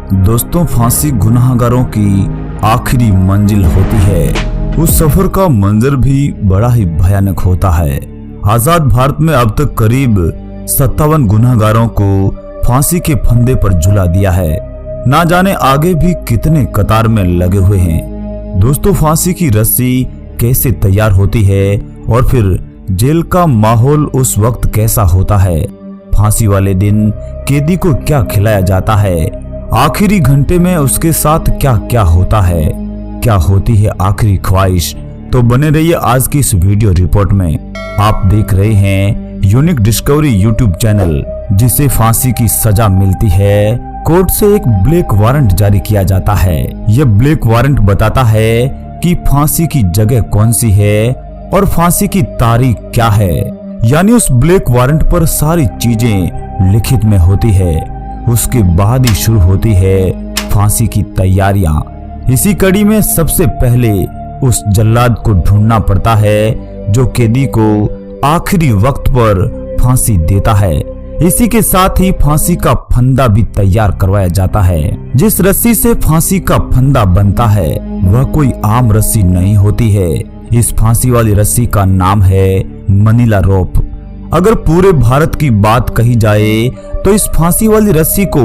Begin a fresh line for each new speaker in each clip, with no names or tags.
दोस्तों, फांसी गुनाहगारों की आखिरी मंजिल होती है। उस सफर का मंजर भी बड़ा ही भयानक होता है। आजाद भारत में अब तक करीब 57 गुनाहगारों को फांसी के फंदे पर झुला दिया है। ना जाने आगे भी कितने कतार में लगे हुए हैं। दोस्तों, फांसी की रस्सी कैसे तैयार होती है और फिर जेल का माहौल उस वक्त कैसा होता है। फांसी वाले दिन कैदी को क्या खिलाया जाता है, आखिरी घंटे में उसके साथ क्या क्या होता है, क्या होती है आखिरी ख्वाहिश। तो बने रहिए आज की इस वीडियो रिपोर्ट में। आप देख रहे हैं यूनिक डिस्कवरी यूट्यूब चैनल, जिसे फांसी की सजा मिलती है। कोर्ट से एक ब्लैक वारंट जारी किया जाता है। यह ब्लैक वारंट बताता है कि फांसी की जगह कौन सी है और फांसी की तारीख क्या है। यानी उस ब्लैक वारंट पर सारी चीजें लिखित में होती है। उसके बाद ही शुरू होती है फांसी की तैयारियां। इसी कड़ी में सबसे पहले उस जल्लाद को ढूंढना पड़ता है जो कैदी को आखिरी वक्त पर फांसी देता है। इसी के साथ ही फांसी का फंदा भी तैयार करवाया जाता है। जिस रस्सी से फांसी का फंदा बनता है वह कोई आम रस्सी नहीं होती है। इस फांसी वाली रस्सी का नाम है मनीला रोप। अगर पूरे भारत की बात कही जाए तो इस फांसी वाली रस्सी को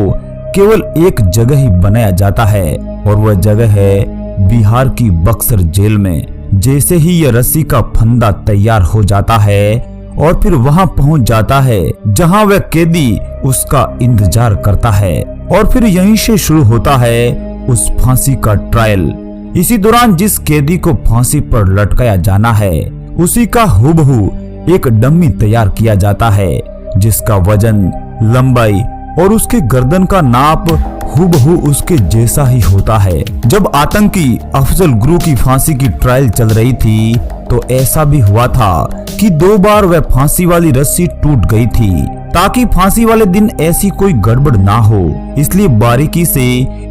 केवल एक जगह ही बनाया जाता है और वह जगह है बिहार की बक्सर जेल में। जैसे ही यह रस्सी का फंदा तैयार हो जाता है और फिर वहां पहुंच जाता है जहां वह कैदी उसका इंतजार करता है और फिर यहीं से शुरू होता है उस फांसी का ट्रायल। इसी दौरान जिस कैदी को फांसी पर लटकाया जाना है उसी का हुबहू एक डम्मी तैयार किया जाता है, जिसका वजन, लंबाई और उसके गर्दन का नाप हुबहू उसके जैसा ही होता है। जब आतंकी अफजल गुरु की फांसी की ट्रायल चल रही थी तो ऐसा भी हुआ था कि 2 बार वह फांसी वाली रस्सी टूट गई थी, ताकि फांसी वाले दिन ऐसी कोई गड़बड़ ना हो। इसलिए बारीकी से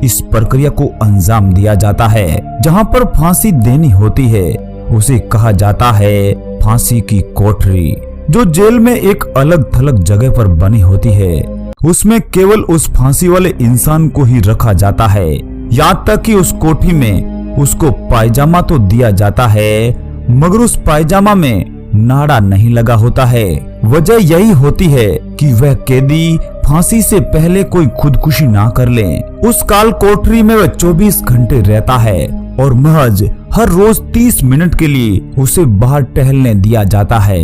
इस प्रक्रिया को अंजाम दिया जाता है। जहां पर फांसी देनी होती है उसे कहा जाता है फांसी की कोठरी, जो जेल में एक अलग थलग जगह पर बनी होती है। उसमें केवल उस फांसी वाले इंसान को ही रखा जाता है। यहाँ तक कि उस कोठी में उसको पायजामा तो दिया जाता है, मगर उस पायजामा में नाड़ा नहीं लगा होता है। वजह यही होती है कि वह कैदी फांसी से पहले कोई खुदकुशी ना कर ले। उस काल कोठरी में वह 24 घंटे रहता है और महज हर रोज 30 मिनट के लिए उसे बाहर टहलने दिया जाता है।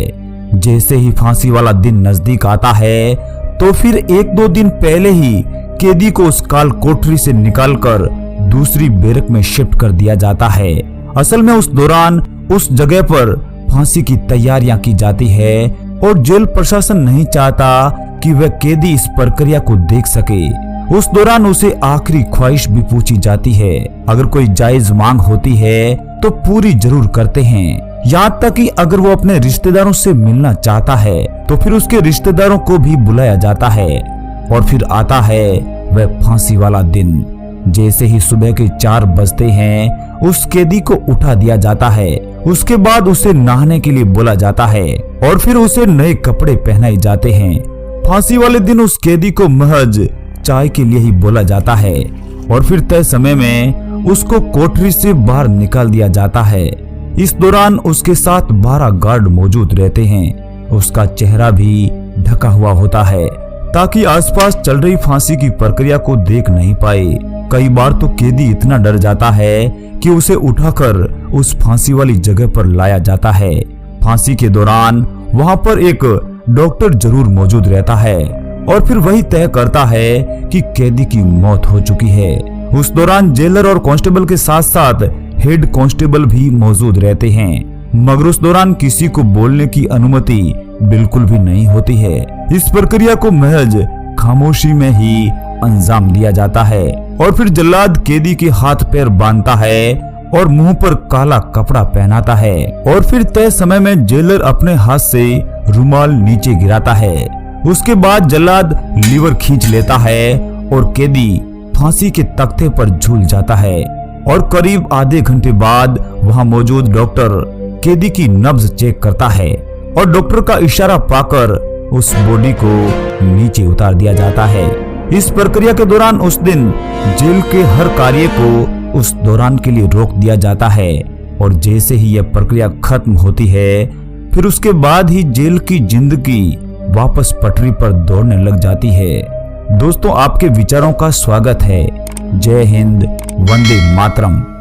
जैसे ही फांसी वाला दिन नजदीक आता है तो फिर 1-2 दिन पहले ही कैदी को उस काल कोठरी से निकालकर दूसरी बैरक में शिफ्ट कर दिया जाता है। असल में उस दौरान उस जगह पर फांसी की तैयारियां की जाती है और जेल प्रशासन नहीं चाहता कि वह कैदी इस प्रक्रिया को देख सके। उस दौरान उसे आखिरी ख्वाहिश भी पूछी जाती है। अगर कोई जायज मांग होती है तो पूरी जरूर करते हैं। यहाँ तक कि अगर वो अपने रिश्तेदारों से मिलना चाहता है तो फिर उसके रिश्तेदारों को भी बुलाया जाता है। और फिर आता है वह फांसी वाला दिन। जैसे ही सुबह के 4 बजते हैं उस कैदी को उठा दिया जाता है। उसके बाद उसे नहाने के लिए बोला जाता है और फिर उसे नए कपड़े पहनाए जाते हैं। फांसी वाले दिन उस कैदी को महज चाय के लिए ही बोला जाता है और फिर तय समय में उसको कोठरी से बाहर निकाल दिया जाता है। इस दौरान उसके साथ 12 गार्ड मौजूद रहते हैं। उसका चेहरा भी ढका हुआ होता है ताकि आसपास चल रही फांसी की प्रक्रिया को देख नहीं पाए। कई बार तो कैदी इतना डर जाता है कि उसे उठाकर उस फांसी वाली जगह पर लाया जाता है। फांसी के दौरान वहां पर एक डॉक्टर जरूर मौजूद रहता है और फिर वही तय करता है कि कैदी की मौत हो चुकी है। उस दौरान जेलर और कांस्टेबल के साथ साथ हेड कांस्टेबल भी मौजूद रहते हैं, मगर उस दौरान किसी को बोलने की अनुमति बिल्कुल भी नहीं होती है। इस प्रक्रिया को महज खामोशी में ही अंजाम दिया जाता है और फिर जल्लाद कैदी के हाथ पैर बांधता है और मुंह पर काला कपड़ा पहनाता है और फिर तय समय में जेलर अपने हाथ से रुमाल नीचे गिराता है। उसके बाद जल्लाद लीवर खींच लेता है और कैदी फांसी के तख्ते पर झूल जाता है और करीब आधे घंटे बाद वहां मौजूद डॉक्टर कैदी की नब्ज चेक करता है और डॉक्टर का इशारा पाकर उस बॉडी को नीचे उतार दिया जाता है। इस प्रक्रिया के दौरान उस दिन जेल के हर कार्य को उस दौरान के लिए रोक दिया जाता है और जैसे ही यह प्रक्रिया खत्म होती है फिर उसके बाद ही जेल की जिंदगी वापस पटरी पर दौड़ने लग जाती है। दोस्तों, आपके विचारों का स्वागत है। जय हिंद, वंदे मातरम।